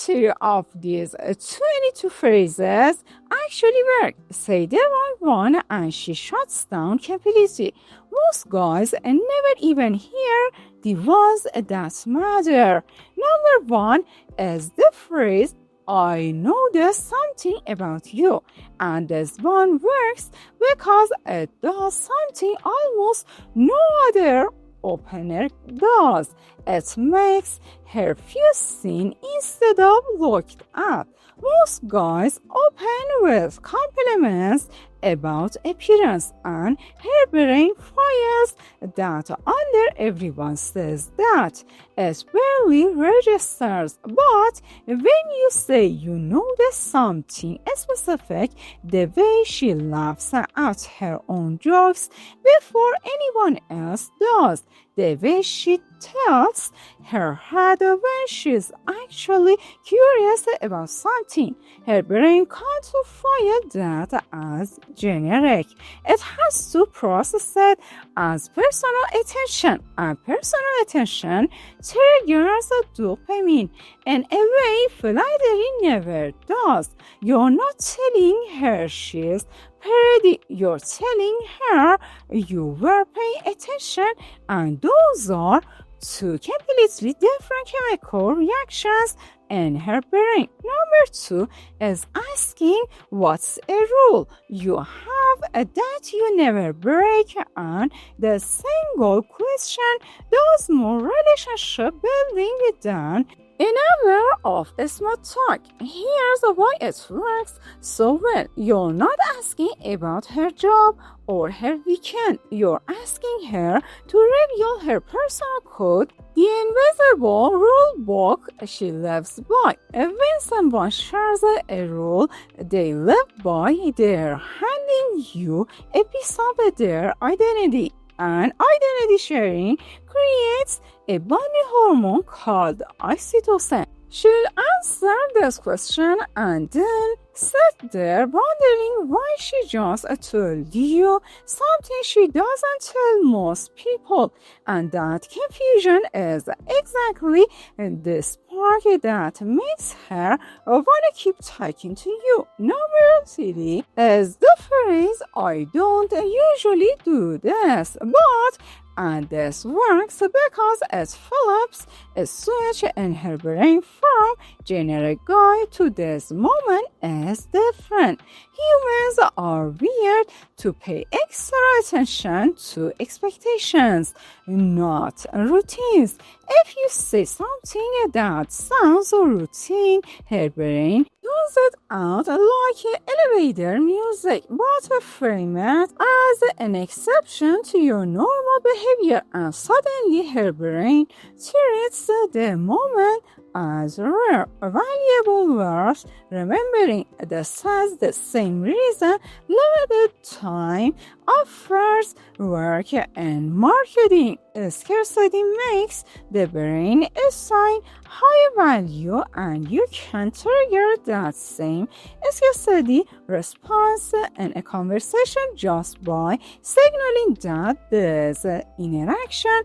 two of these 22 phrases actually work. Say the right one and she shuts down completely. Most guys never even hear the ones that matter. Number one is the phrase, I know there's something about you. And this one works because it does something almost no other opener does. It makes her feel seen instead of looked at. Most guys open with compliments about appearance, and her brain fires that under everyone says that. It barely registers, but when you say you know there's something specific, the way she laughs at her own jokes before anyone else does, the way she tilts her head when she's actually curious about something, her brain can't fire that as generic. It has to process it as personal attention, and personal attention triggers dopamine in a way flattery never does. You're not telling her she's pretty, you're telling her you were paying attention, and those are two completely different chemical reactions in her brain. Number two is asking what's a rule you have that you never break, and the single question does more relationship building than an hour of small talk. Here's why it works so well. You're not asking about her job or her weekend. You're asking her to reveal her personal code, the invisible rule book she lives by. When someone shares a rule they live by, they're handing you a piece of their identity. And identity sharing creates a body hormone called oxytocin. She'll answer this question and then sit there wondering why she just told you something she doesn't tell most people. And that confusion is exactly the spark that makes her want to keep talking to you. Number three is the phrase, I don't usually do this, but, and this works because it flips a switch in her brain from generic guy to this moment is different. Humans are weird to pay extra attention to expectations, not routines. If you say something that sounds routine, her brain tunes it out like elevator music, but frame it as an exception to your normal behavior, and suddenly her brain treats the moment as rare, valuable worth remembering. This has the same reason limited time offers work and marketing. Scarcity makes the brain assign high value, and you can trigger that same scarcity response in a conversation just by signaling that this interaction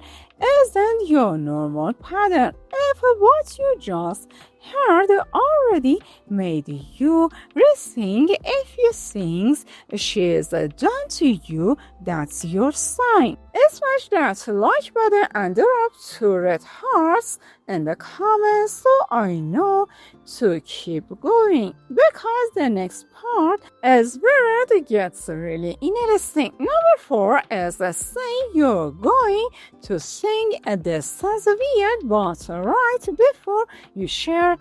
isn't your normal pattern. If what you just heard already made you rethink a few things she's done to you, that's your sign. Smash that like button and drop 2 red hearts in the comments so I know to keep going, because the next part is where it gets really interesting. Number 4 is saying you're going to sing this is weird, but right before you share an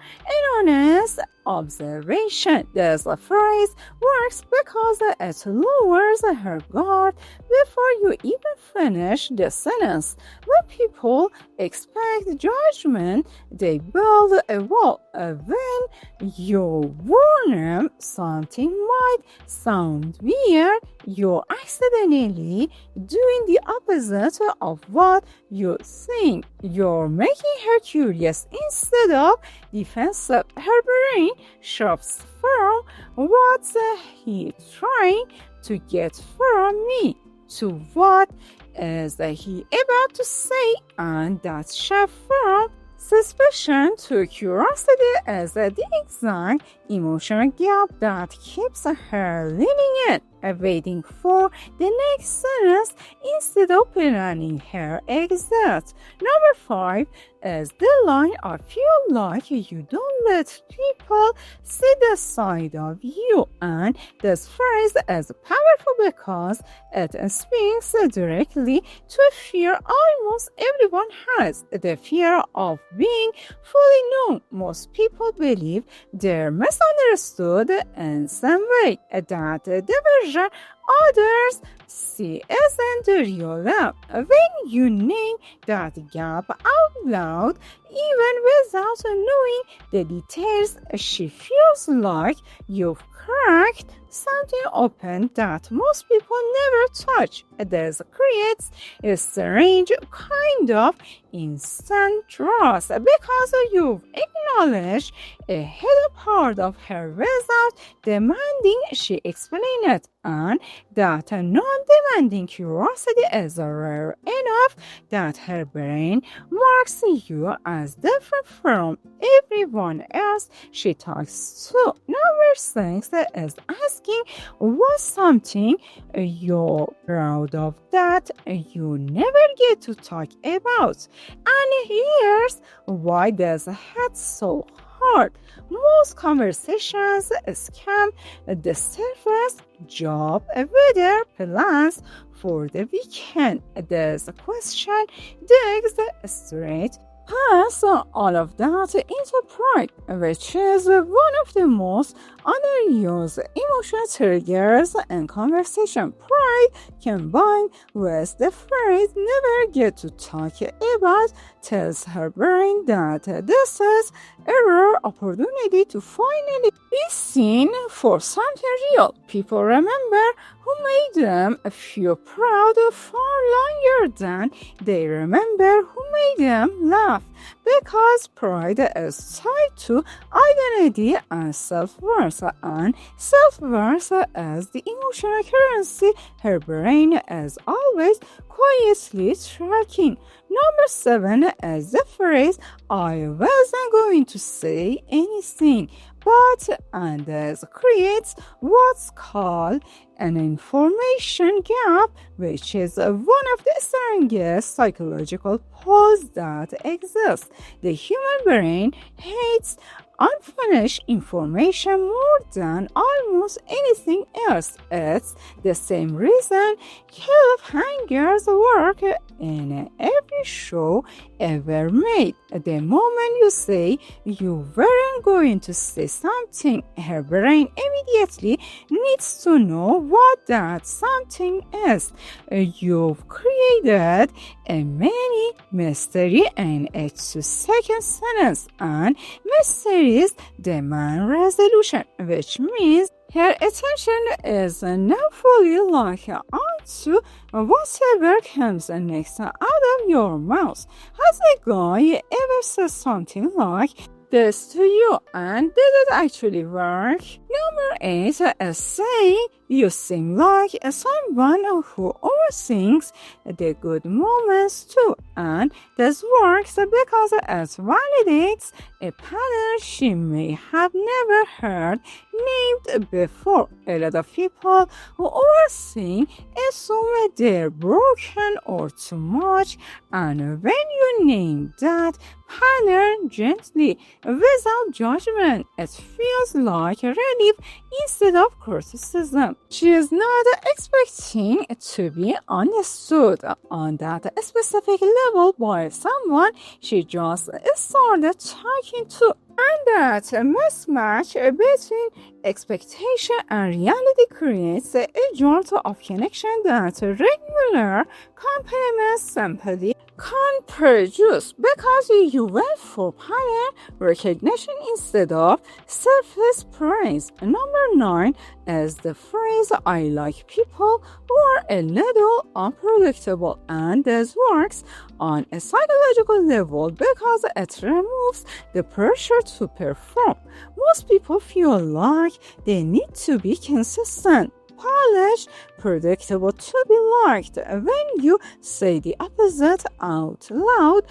honest observation. This phrase works because it lowers her guard before you even finish the sentence. When people expect judgment, they build a wall. When you warn them something might sound weird, you're accidentally doing the opposite of what you think. You're making her curious instead of defensive. Her brain shifts from what's he trying to get from me to what is he about to say, and that shift from Suspicion to curiosity is the exact emotional gap that keeps her leaning in, waiting for the next sentence instead of planning her exit. Number 5 is the line, "I feel like you don't let people see the side of you." And this phrase is powerful because it speaks directly to a fear almost everyone has, the fear of being fully known. Most people believe they're misunderstood in some way, that the version others see isn't the real them. When you name that gap out loud, even without knowing the details, she feels like you've cracked something open that most people never touch. This creates a strange kind of instant trust because you've acknowledged a hidden part of her without demanding she explain it, and that non-demanding curiosity is rare enough that her brain marks you as different from everyone else she talks to. Number 6 is asking what's something you're proud of that you never get to talk about. And here's why this hits so hard. Most conversations skim the surface: job, weather, plans for the weekend. This question digs straight past all of that into pride, which is one of the most underused emotional triggers in conversation. Pride combined with the phrase "never get to talk about" tells her brain that this is a rare opportunity to finally be seen for something real. People remember who made them feel proud far longer than they remember who made them laugh, because pride is tied to identity and self-worth, and self-worth is the emotional currency her brain is always quietly tracking. Number 7 is the phrase "I wasn't going to say anything, but," and this creates what's called an information gap, which is one of the strongest psychological pulls that exists. The human brain hates unfinished information more than almost anything else. It's the same reason cliffhangers work in every show ever made. The moment you say you weren't going to say something, her brain immediately needs to know what that something is. You've created a mini mystery in a 2-second sentence, and mysteries demand resolution, which means her attention is now fully locked onto whatever comes next out of your mouth. Has a guy ever said something like this to you, and did it actually work? Number 8 is saying you seem like someone who overthinks the good moments too, and this works because it validates a pattern she may have never heard named before. A lot of people who overthink assume they're broken or too much, and when you name that pattern gently, without judgment, it feels like relief instead of criticism. She is not expecting to be understood on that specific level by someone she just started talking to. And that mismatch between expectation and reality creates a jolt of connection that regular compliments simply can't produce, because you went for pattern recognition instead of surface praise. Number 9 is the phrase "I like people who are a little unpredictable," and this works on a psychological level because it removes the pressure to perform. Most people feel like they need to be consistent, polished, predictable to be liked. When you say the opposite out loud,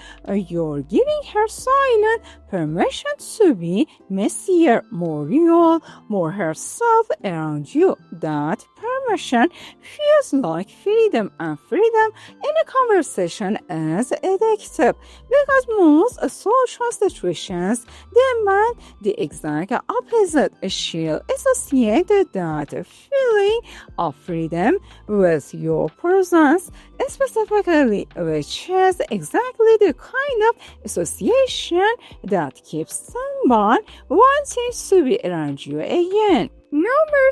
you're giving her silent permission to be messier, more real, more herself around you. That permission feels like freedom, and freedom in a conversation is addictive because most social situations demand the exact opposite. She'll associate that feeling of freedom with your presence specifically, which is exactly the kind of association that keeps someone wanting to be around you again. Number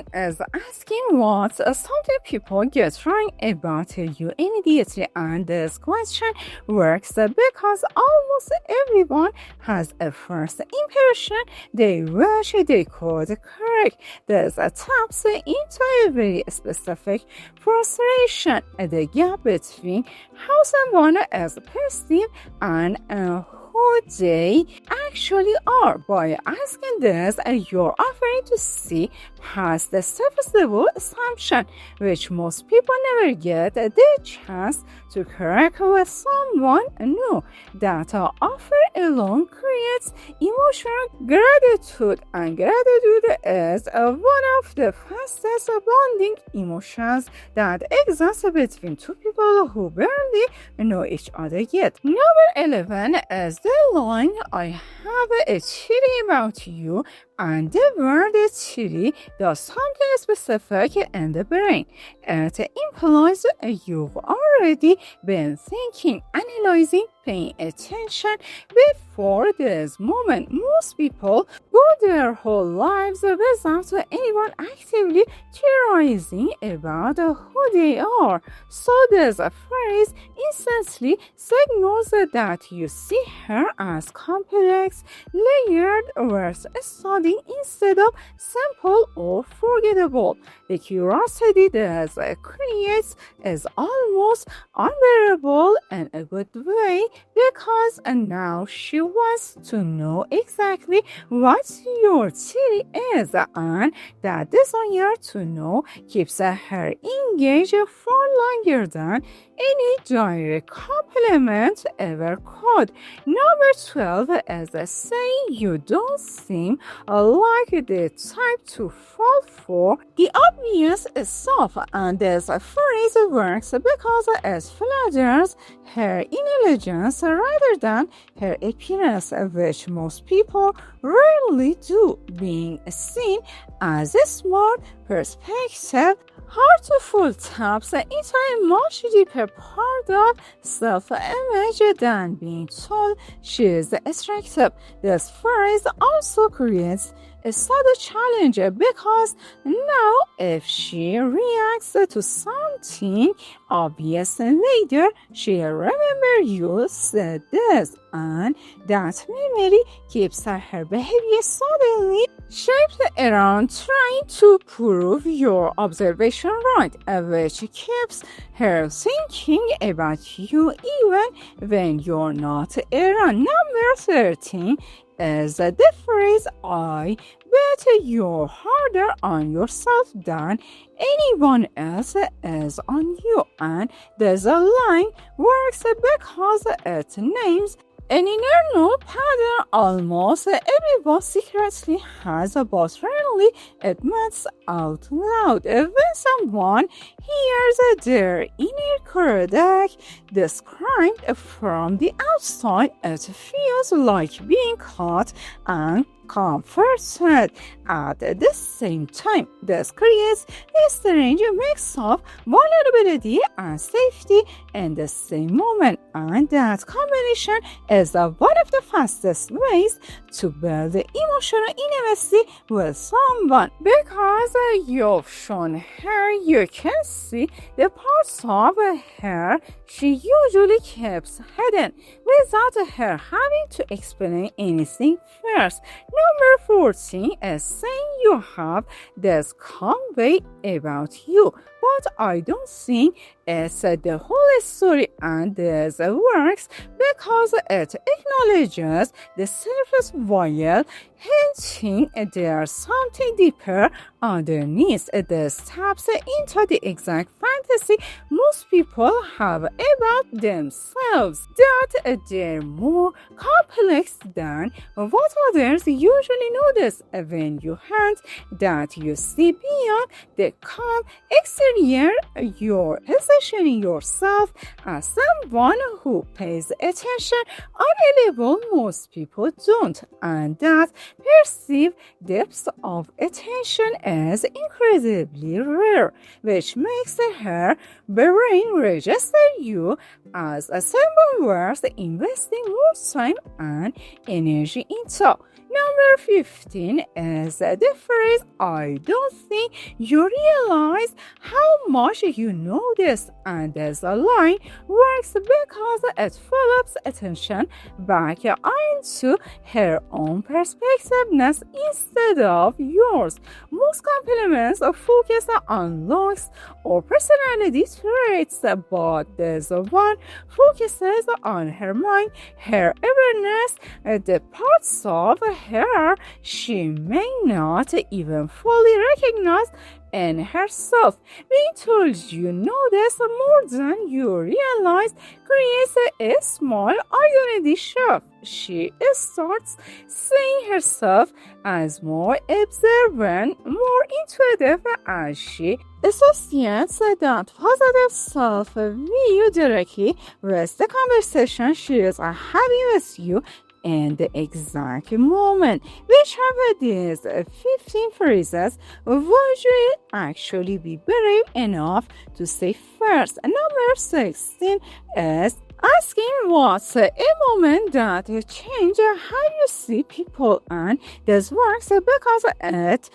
10 is asking what's something people get wrong about you immediately, and this question works because almost everyone has a first impression they wish they could correct. This taps into a very specific frustration, the gap between how someone is perceived and who they actually are. By asking this, you're offering to see past the surface level assumption, which most people never get the chance to correct with someone new. That offer alone creates emotional gratitude, and gratitude is one of the fastest bonding emotions that exists between two people who barely know each other yet. Number 11 is the line, "I have a theory about you," and the word theory does something specific in the brain. It implies you've already been thinking, analyzing, paying attention before this moment. Most people go their whole lives without anyone actively theorizing about who they are. So this phrase instantly signals that you see her as complex, layered, worth studying instead of simple or forgettable. The curiosity this creates is almost unbearable in a good way, because now she wants to know exactly what your theory is, and that desire to know keeps her engaged for longer than any direct compliment ever could. Number 12 is saying you don't seem like the type to fall for the obvious stuff, and this phrase works because it flatters her intelligence rather than her appearance, which most people rarely do. Being seen as a smart, perspective, heartful taps into a much deeper part of self-image than being told she is attractive. This phrase also creates a subtle challenge because now if she reacts to something obvious later, she'll remember you said this, and that memory keeps her behavior suddenly shaped around trying to prove your observation right, which keeps her thinking about you even when you're not around. Number 13 is the phrase, "I bet you're harder on yourself than anyone else is on you," and this line works because it names an internal pattern almost everyone secretly has but rarely admits out loud. When someone hears their inner critic described from the outside, it feels like being caught and comforted at the same time. This creates a strange mix of vulnerability and safety in the same moment, and that combination is one of the fastest ways to build emotional intimacy with someone, because you've shown her you can see the parts of her she usually keeps hidden without her having to explain anything first. Number 14 is saying you have this calm way about you, but I don't think it's the whole story, and this works because it acknowledges the surface while hinting there's something deeper underneath. This taps into the exact fantasy most people have about themselves, that they're more complex than what others usually notice. When you hunt, that you see beyond the calm exterior, you're positioning yourself as someone who pays attention on a level most people don't, and that perceived depth of attention as incredibly rare, which makes her brain register you as someone worth investing more time and energy into. Number 15 is the phrase, I don't think you realize how much you know this. And this line works because it flips attention back into her own perspectiveness instead of yours. Most compliments focus on looks or personality traits, but this one focuses on her mind, her awareness, the parts of her she may not even fully recognize in herself. Being told you know this more than you realize creates a small identity shift. She starts seeing herself as more observant, more intuitive, as she associates that positive self-view directly with the conversation she is having with you in the exact moment. Which of these 15 phrases would you actually be brave enough to say first? Number 16 is asking what's a moment that changed how you see people, and this works because it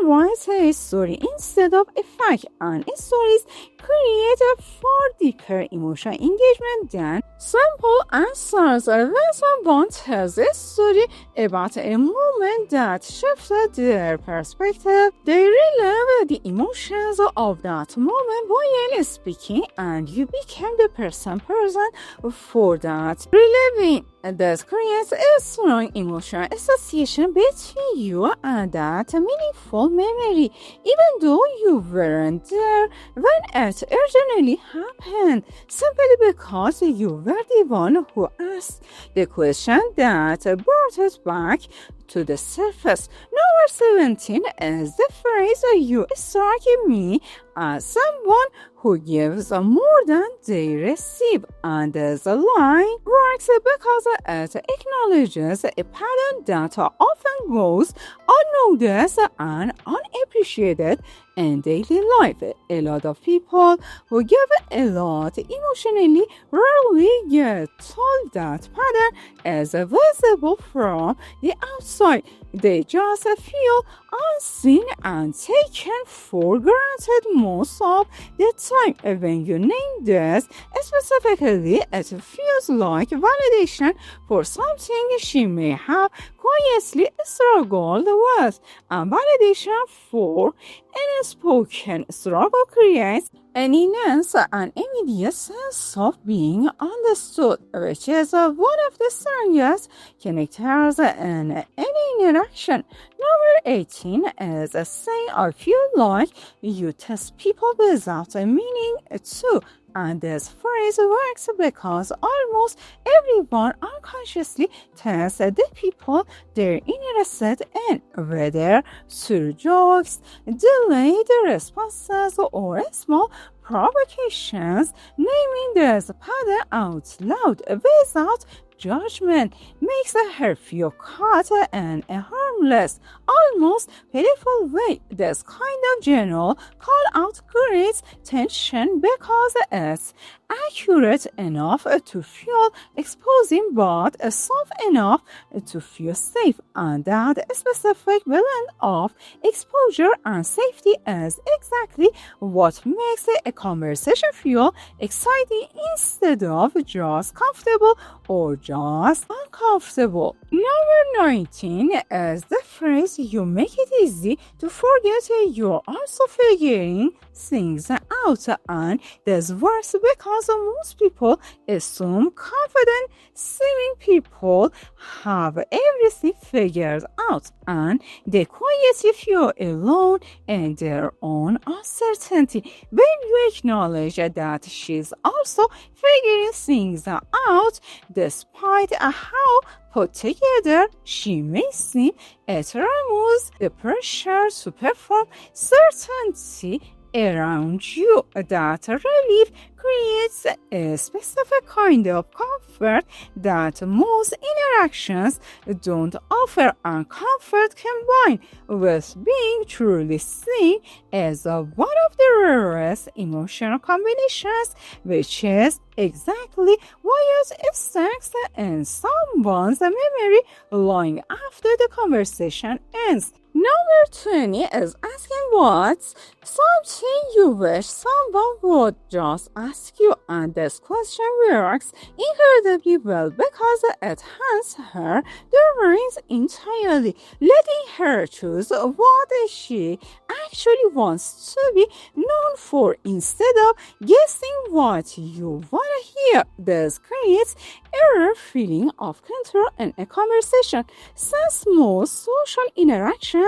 invites a story instead of a fact, and stories create a far deeper emotional engagement than simple answers. When someone tells a story about a moment that shifted their perspective, they relive the emotions of that moment while speaking, and you became the person for that reliving. This creates a strong emotional association between you and that meaningful memory, even though you weren't there when it originally happened, simply because you were the one who asked the question that brought it back to the surface. Number 17 is the phrase, you strike me as someone who gives more than they receive, and this line works because it acknowledges a pattern that often goes unnoticed and unappreciated in daily life. A lot of people who give a lot emotionally rarely get told that pattern is visible from the outside. They just feel unseen and taken for granted most of the time. When you name this specifically, it feels like validation for something she may have quietly struggled with, and validation for unspoken struggle creates an immense and immediate sense of being understood, which is one of the strongest connectors in any interaction. Number 18 is saying, I feel like you test people without a meaning to. And this phrase works because almost everyone unconsciously tests the people they're interested in, whether through jokes, delayed responses, or small provocations. Naming this pattern out loud without judgment makes her feel caught in a harmless, almost playful way. This kind of general call-out creates tension because it's accurate enough to feel exposing but soft enough to feel safe, and that specific blend of exposure and safety is exactly what makes a conversation feel exciting instead of just comfortable or just uncomfortable. Number 19 is the phrase, you make it easy to forget you're also figuring things out, and this works because most people assume confident seeming people have everything figured out, and they quietly feel alone in their own uncertainty. When you acknowledge that she's also figuring things out, despite how put together she may seem, it removes the pressure to perform certainty around you. That relief creates a specific kind of comfort that most interactions don't offer, and comfort combined with being truly seen as one of the rarest emotional combinations, which is exactly why it sticks in someone's memory long after the conversation ends. Number 20 is asking what's something you wish someone would just ask you, and this question works incredibly well because it hands her the reins entirely, letting her choose what she actually wants to be known for instead of guessing what you want to hear. This creates a rare feeling of control in a conversation, since most social interactions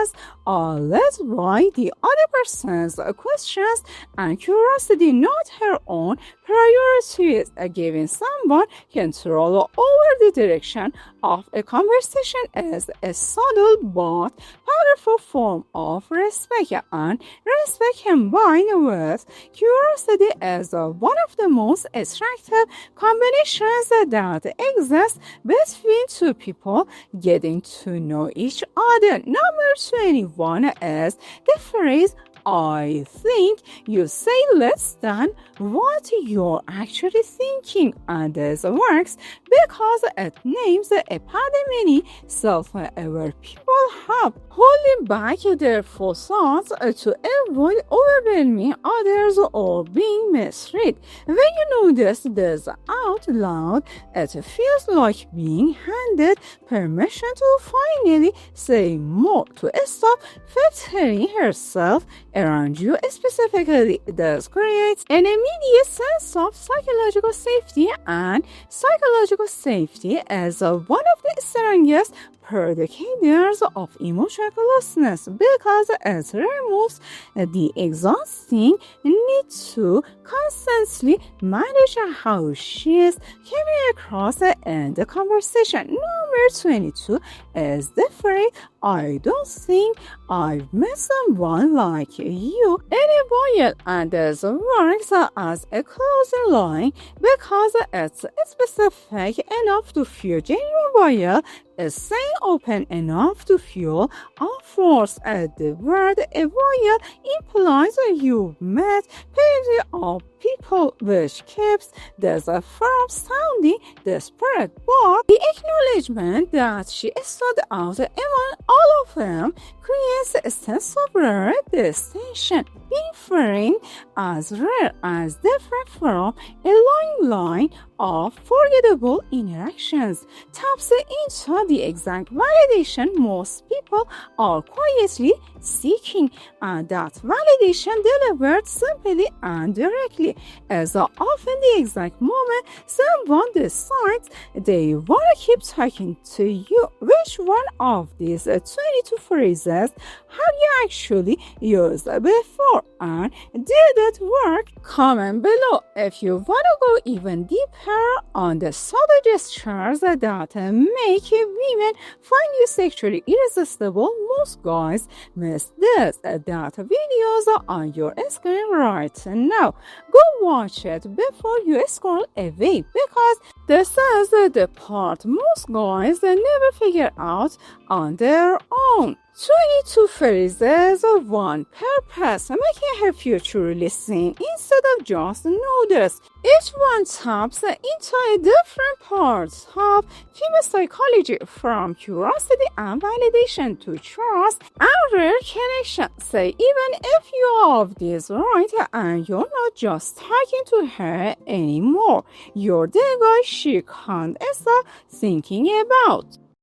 are led by the other person's questions and curiosity, not her own priorities. Giving someone control over the direction of a conversation is a subtle but powerful form of respect, and respect combined with curiosity is one of the most attractive combinations that exist between two people getting to know each other. Number 21 is the phrase I think you say less than what you're actually thinking, and this works because it names a pattern many self-aware people have, holding back their full thoughts to avoid overwhelming others or being misread. When you notice this out loud, it feels like being handed permission to finally say more, to stop filtering herself around you. Specifically, this creates an immediate sense of psychological safety, and psychological safety is one of the strongest predicators of emotional closeness because it removes the exhausting need to constantly manage how she is coming across in the conversation. Number 22 is the phrase I don't think I've met someone like you in a while, and this works as a closing line because it's specific enough to feel genuine while is saying open enough to feel unforced. The word a while implies you've met plenty of people, which keeps this from sounding desperate, but the acknowledgement that she stood out among all of them creates a sense of rare distinction, being framed as rare as different from a long line of forgettable interactions taps into the exact validation most people are quietly seeking, and that validation delivered simply and directly is often the exact moment someone decides they want to keep talking to you. Which one of these 22 phrases have you actually used before, and did it work? Comment below if you want to go even deeper on the subtle gestures that make women find you sexually irresistible. Most guys miss this. That videos on your screen right now. Go watch it before you scroll away, because this is the part most guys never figure out on their own. 22 phrases of one purpose, making her future seen instead of just noticed. Each one taps into a different part of female psychology, from curiosity and validation to trust and rare connection. Say, even if you have this right and you're not just talking to her anymore, you're the guy she can't stop thinking about.